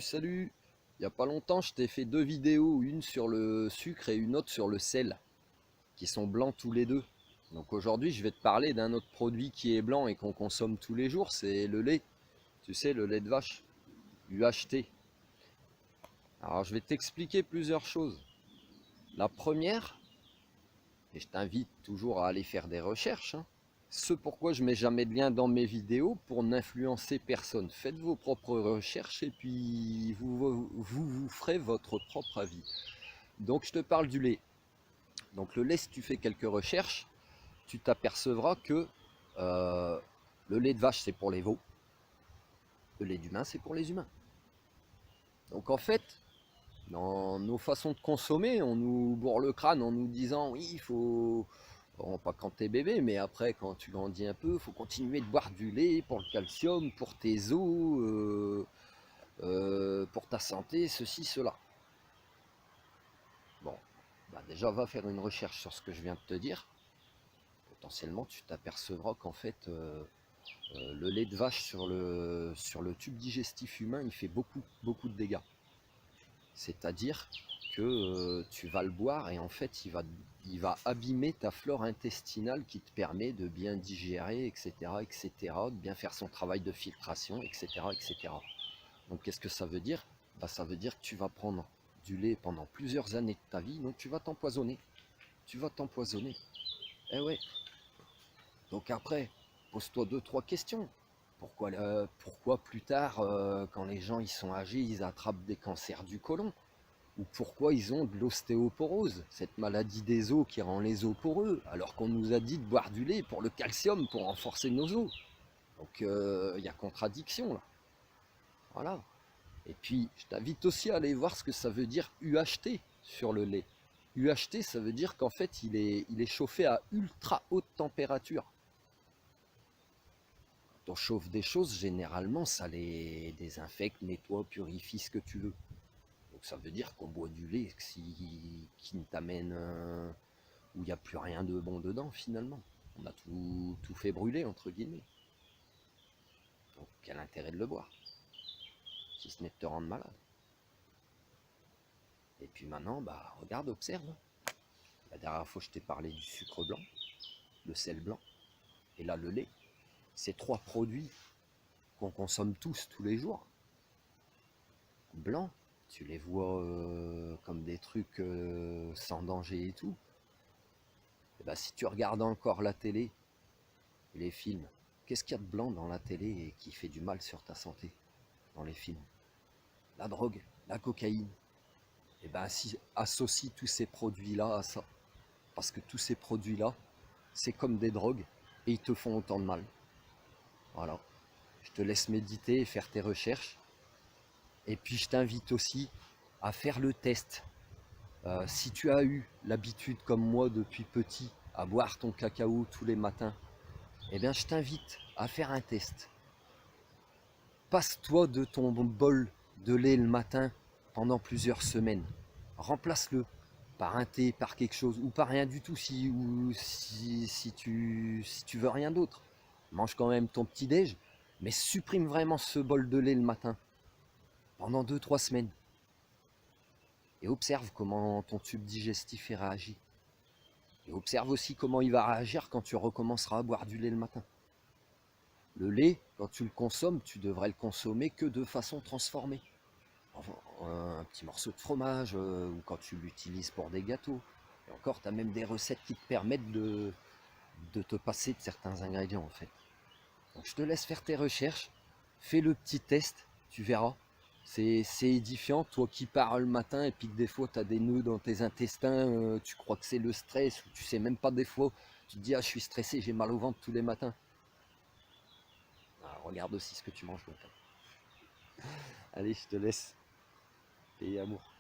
Salut. Il n'y a pas longtemps, je t'ai fait deux vidéos, une sur le sucre et une autre sur le sel, qui sont blancs tous les deux. Donc aujourd'hui, je vais te parler d'un autre produit qui est blanc et qu'on consomme tous les jours, c'est le lait. Tu sais, le lait de vache, UHT. Alors je vais t'expliquer plusieurs choses. La première, et je t'invite toujours à aller faire des recherches, hein, ce pourquoi je mets jamais de lien dans mes vidéos pour n'influencer personne. Faites vos propres recherches et puis vous ferez votre propre avis. Donc je te parle du lait. Donc le lait, si tu fais quelques recherches, tu t'apercevras que euh, le lait de vache c'est pour les veaux, le lait d'humain c'est pour les humains. Donc en fait, dans nos façons de consommer, on nous bourre le crâne en nous disant oui, il faut, bon, pas quand t'es bébé, mais après quand tu grandis un peu, il faut continuer de boire du lait pour le calcium, pour tes os, pour ta santé, ceci, cela. Bon, bah déjà va faire une recherche sur ce que je viens de te dire. Potentiellement tu t'apercevras qu'en fait le lait de vache sur le tube digestif humain il fait beaucoup de dégâts. C'est-à-dire que tu vas le boire et en fait il va abîmer ta flore intestinale qui te permet de bien digérer, etc., de bien faire son travail de filtration, etc. Donc qu'est-ce que ça veut dire? Bah, ça veut dire que tu vas prendre du lait pendant plusieurs années de ta vie, donc tu vas t'empoisonner. Tu vas t'empoisonner. Eh ouais. Donc après, pose-toi deux, trois questions. Pourquoi plus tard, quand les gens ils sont âgés, ils attrapent des cancers du côlon? Ou pourquoi ils ont de l'ostéoporose, cette maladie des os qui rend les os poreux, alors qu'on nous a dit de boire du lait pour le calcium, pour renforcer nos os. Donc il y a contradiction là. Voilà. Et puis je t'invite aussi à aller voir ce que ça veut dire UHT sur le lait. UHT, ça veut dire qu'en fait il est chauffé à ultra haute température. Quand on chauffe des choses, généralement ça les désinfecte, nettoie, purifie, ce que tu veux. Donc ça veut dire qu'on boit du lait qui ne t'amène où il n'y a plus rien de bon dedans finalement. On a tout fait brûler entre guillemets. Donc quel intérêt de le boire, si ce n'est de te rendre malade. Et puis maintenant, bah regarde, observe. La dernière fois je t'ai parlé du sucre blanc, le sel blanc, et là le lait. Ces trois produits qu'on consomme tous les jours, blancs, tu les vois comme des trucs sans danger et tout. Et bah, si tu regardes encore la télé et les films, qu'est-ce qu'il y a de blanc dans la télé et qui fait du mal sur ta santé dans les films? La drogue, la cocaïne. Et ben si associe tous ces produits-là à ça. Parce que tous ces produits-là, c'est comme des drogues et ils te font autant de mal. Voilà. Je te laisse méditer et faire tes recherches. Et puis je t'invite aussi à faire le test. Si tu as eu l'habitude comme moi depuis petit à boire ton cacao tous les matins, eh bien je t'invite à faire un test. Passe-toi de ton bol de lait le matin pendant plusieurs semaines. Remplace-le par un thé, par quelque chose, ou par rien du tout si tu veux rien d'autre. Mange quand même ton petit déj, mais supprime vraiment ce bol de lait le matin pendant 2 3 semaines. Et observe comment ton tube digestif réagit. Et observe aussi comment il va réagir quand tu recommenceras à boire du lait le matin. Le lait, quand tu le consommes, tu devrais le consommer que de façon transformée. Enfin, un petit morceau de fromage, ou quand tu l'utilises pour des gâteaux. Et encore, tu as même des recettes qui te permettent de te passer de certains ingrédients en fait. Donc je te laisse faire tes recherches, fais le petit test, tu verras. C'est édifiant, toi qui pars le matin et puis que des fois tu as des nœuds dans tes intestins, tu crois que c'est le stress, ou tu sais même pas des fois, tu te dis ah je suis stressé, j'ai mal au ventre tous les matins. Ah, regarde aussi ce que tu manges le matin. Allez, je te laisse. et amour.